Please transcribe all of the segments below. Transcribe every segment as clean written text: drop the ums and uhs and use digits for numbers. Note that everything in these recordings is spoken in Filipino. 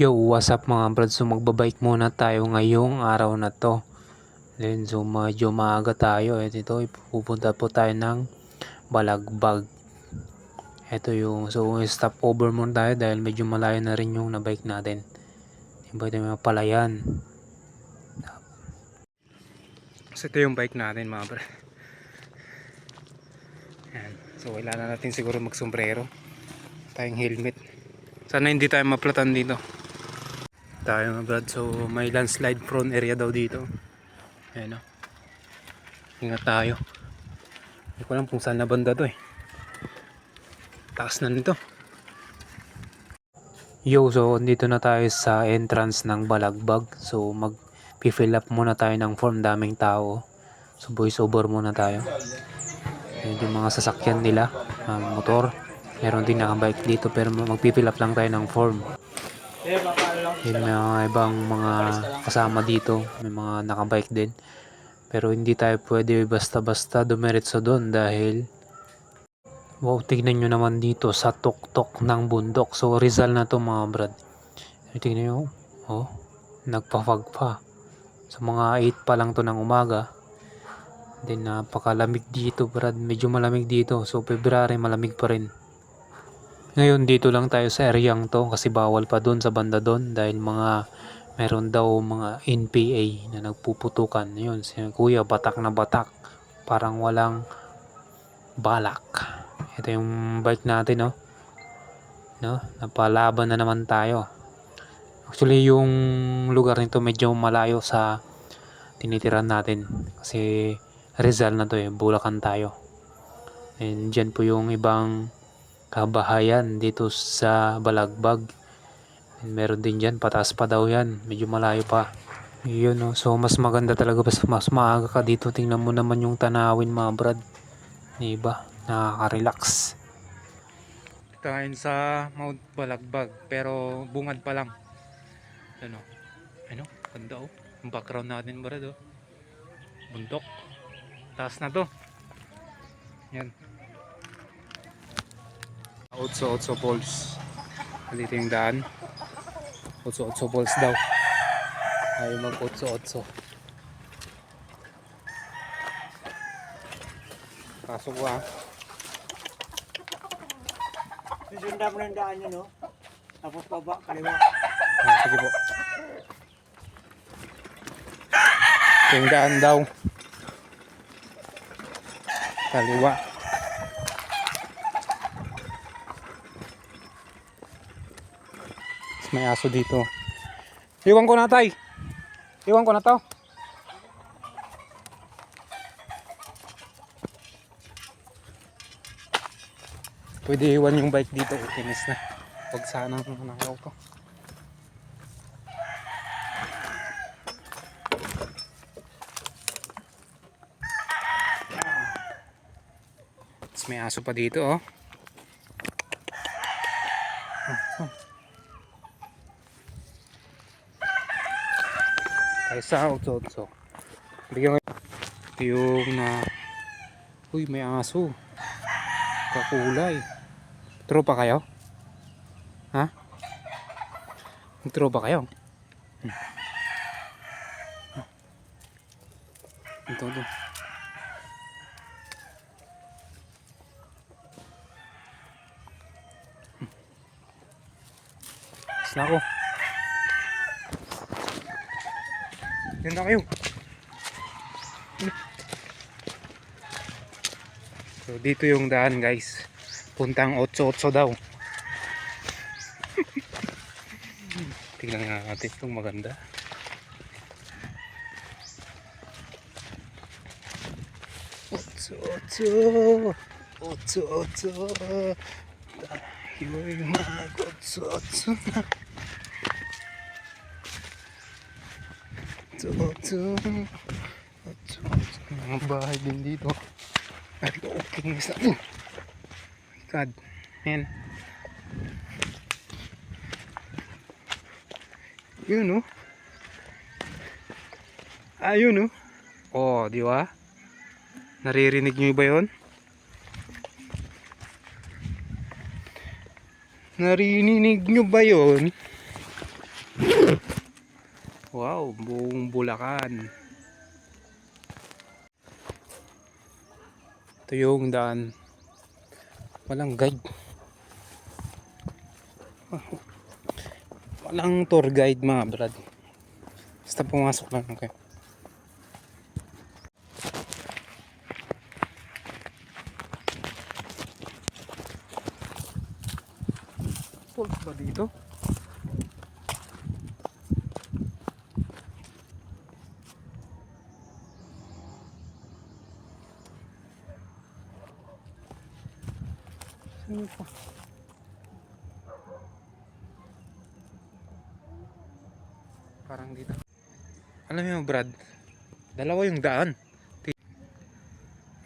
Yo, what's up mga brad? So magbabike muna tayo ngayong araw na to. Then so medyo maaga tayo. Ito pupunta po tayo ng Balagbag. Ito yung stop over muna tayo dahil medyo malayo na rin yung na-bike natin. Iba ito yung palayan. So ito yung bike natin mga brad. Yan. So kailangan natin siguro magsombrero. Tayong helmet. Sana hindi tayo maplatan dito. Tayo mga brad. So may landslide prone area daw dito. Ayan o. Ingat tayo. Hindi ko alam kung saan na banda to eh. Taas na nito. Yo, so dito na tayo sa entrance ng Balagbag. So mag-fill up muna tayo ng form. Daming tao. So voice over muna tayo. Ayan yung mga sasakyan nila. Motor. Meron din nakabike dito pero mag-fill up lang tayo ng form. Yung mga ibang mga kasama dito. May mga nakabike din. Pero hindi tayo pwede basta-basta dumiretso doon dahil wow, tignan nyo naman dito sa tuktok ng bundok. So Rizal na to mga brad. Tignan nyo, oh, nagpa-fog pa. So mga 8 pa lang to ng umaga. Then napakalamig dito brad. Medyo malamig dito. So February malamig pa rin. Ngayon dito lang tayo sa areang to kasi bawal pa doon sa banda doon dahil meron daw mga NPA na nagpuputukan. Yun, si Kuya batak na batak. Parang walang balak. Ito yung bike natin, no? Napalaban na naman tayo. Actually, yung lugar nito medyo malayo sa tinitiran natin kasi Rizal na to eh, Bulacan tayo. And dyan po yung ibang kabahayan dito sa Balagbag. And meron din dyan, pataas pa daw yan, medyo malayo pa. Yun no, so mas maganda talaga mas maaga ka dito. Tingnan mo naman yung tanawin mga brad. Diba? Nakaka-relax. Tayo sa Mount Balagbag pero bungad pa lang. Ano? Ganda oh. Yung background natin brad oh. Bundok. Taas na to. Yan. Otso Falls. Dito yung daan. Otso Falls daw. Ayaw mag Otso. Pasok ko Susunda mo ng daan yun, no? Tapos baba, kaliwa. Sige po. Yung daan daw. Kaliwa. May aso dito. Iwan ko na tay. Iwan ko na to. Pwede iwan yung bike dito. Kinis na. Huwag sanang nanakaw ko. Tapos may aso pa dito oh. Ay sa Otso. Bigyan ko yung uy, may aso. Kakulay. Tropa kayo? Ha? Tropa kayo? Ito. Isla ko. Yan na kayo. So dito yung daan guys. Puntang Otso daw. Tingnan nga natin itong maganda. Otso. Tayo ay mag-Otso na. Otso. Mga bahay din dito. Ay, okay na sa atin. My God. Man. Yun, no? Ayun, no? Oh, di ba? Naririnig nyo ba yun? Narinig nyo ba yun? Wow, buong Bulacan. Ito yung daan. Walang guide. Walang tour guide mga brad. Basta pumasok lang kayo. Falls ba dito? Saan pa? Parang dito. Alam mo Brad, dalawa yung daan.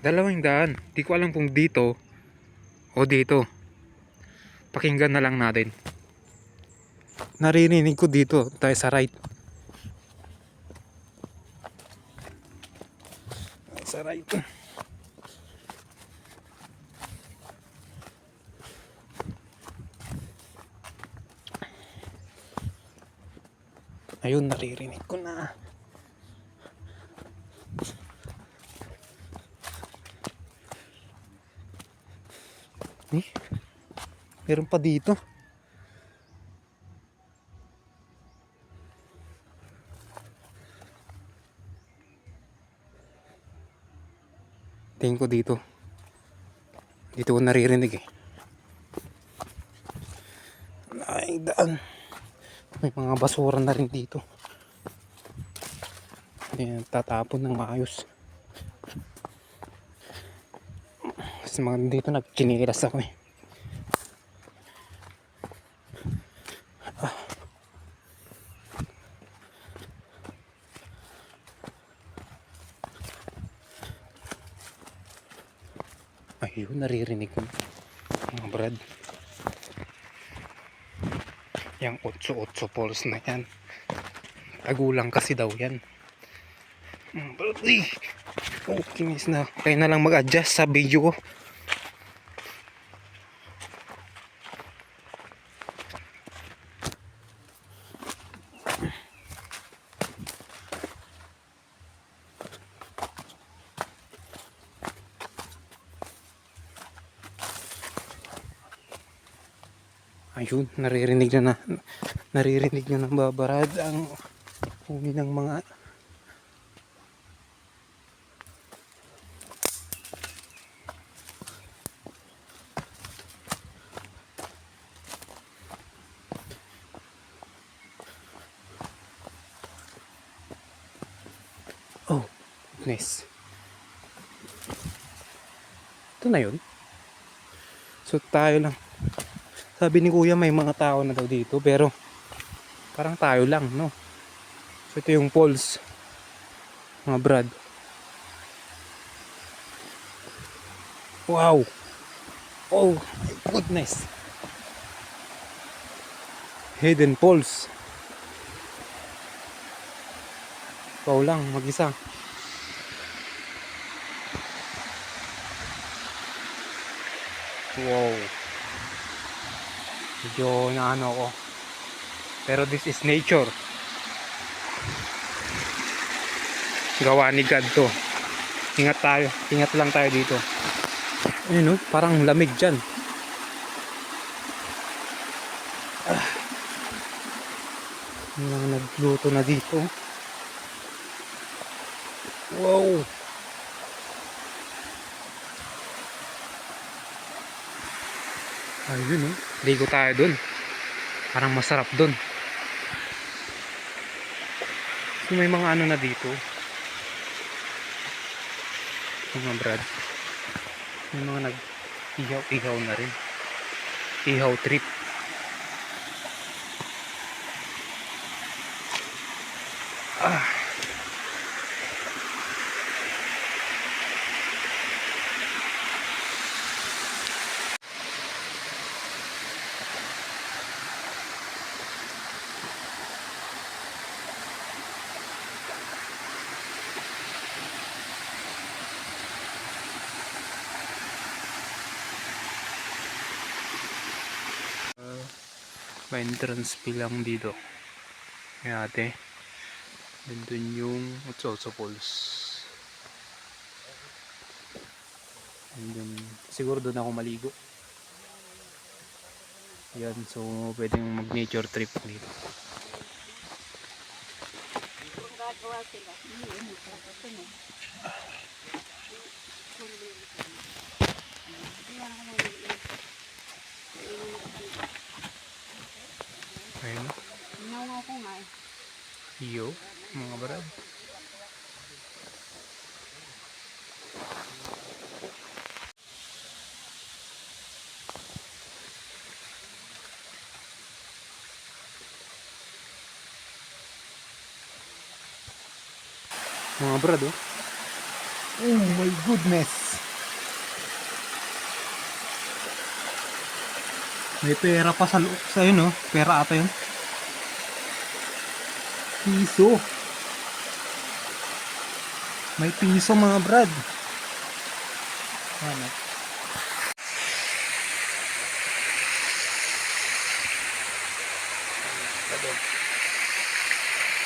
Dalawa yung daan. Di ko alam kung dito o dito. Pakinggan na lang natin. Naririnig ko dito tayo sa right. Sa right. Ayun, naririnig ko na. Eh, meron pa dito. Tingin ko dito. Dito ko naririnig eh. Ay, daan. May mga basura na rin dito. Ayan, tatapon ng maayos. Kasi mga dito nagkinilas ako eh. Ayun, naririnig ko mga brad. Yang 8-8 falls na yan. Tagulang kasi daw yan. Mga brad, oh, kinis na. Kaya na lang mag-adjust sa video ko. Ayun, naririnig na ng babarad ang humi ng mga oh, goodness. Ito na yun. So tayo lang. Sabi ni kuya may mga tao na daw dito pero parang tayo lang, no? So ito yung falls mga brad. Wow. Oh my goodness. Hidden falls. Ikaw lang mag-isa. Wow. Medyo naano ko. Pero this is nature. Gawa ni God to. Ingat tayo. Ingat lang tayo dito. Ayun, no? Parang lamig dyan. May mga nagluto na dito. Wow. Ayun, no? Ligo tayo dun. Parang masarap dun. So, may mga ano na dito. Mga brad. May mga nag-ihaw-ihaw na rin. Ihaw trip. Ah. May entrance fee lang dito. kay ate. Nandun yung Otso Falls. Nandun, siguro doon ako maligo. Yan, so pwedeng mag nature trip dito. Ayun. Iyo, mga brad. Mga brad, oh. Oh my goodness. May pera pa sa loob. Sa yun, oh. Pera ata yun. Piso. May piso, mga brad. Ano?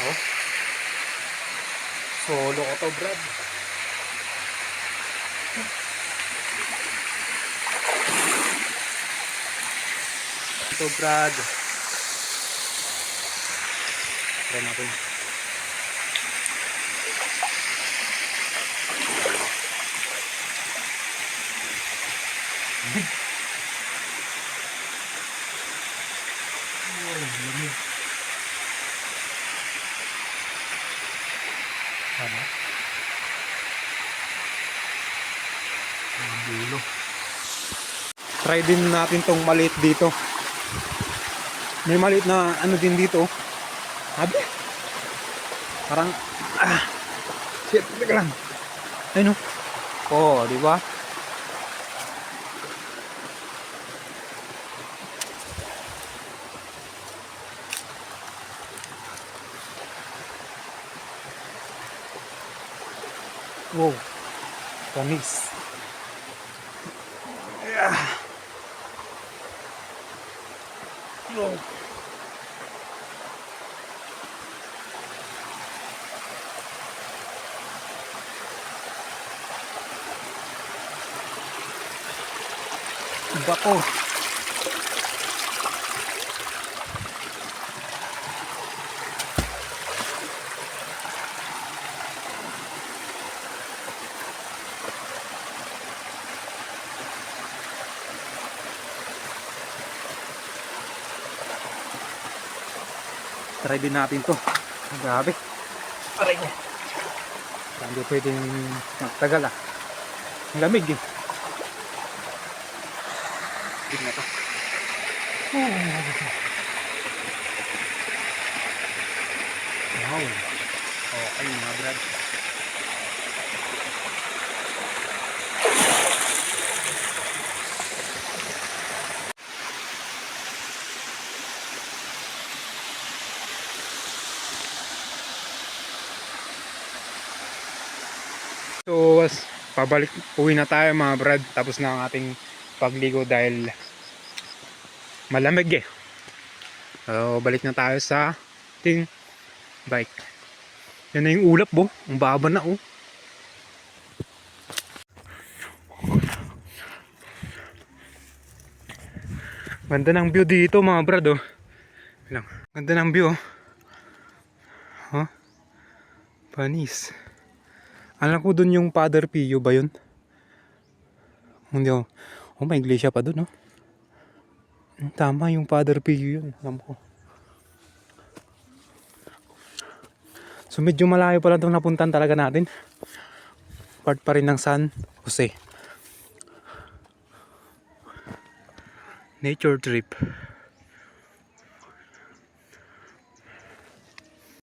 Oh. Solo ko to, brad. Ito, brad. Try natin. Ano? Ang dulo. Try din natin tong maliit dito. May maliit na ano din dito. Sabi? Parang shit, teka lang. Ayun, oh, di ba? Wow, panis. Yeah. Wow. Bako. Try din natin to. Grabe. Aray niya. Hindi pwedeng magtagal ah. Ang lamig eh. Tignan na to. Wow. Okay mga brad. So, uwi na tayo mga brad. Tapos na ang ating pagligo dahil malamig eh. So, balik na tayo sa ating bike. Yan na yung ulap bo. Ang baba na oh. Ganda ng view dito mga brad oh. Ganda ng view oh. Huh? Panis. Alam ko dun yung Father Pio ba yun? Hindi oh. Oh, may iglesia pa dun oh. Tama yung Father Pio yun. Alam ko. So medyo malayo pa lang itong napuntan talaga natin. Part pa rin ng San Jose. Nature trip.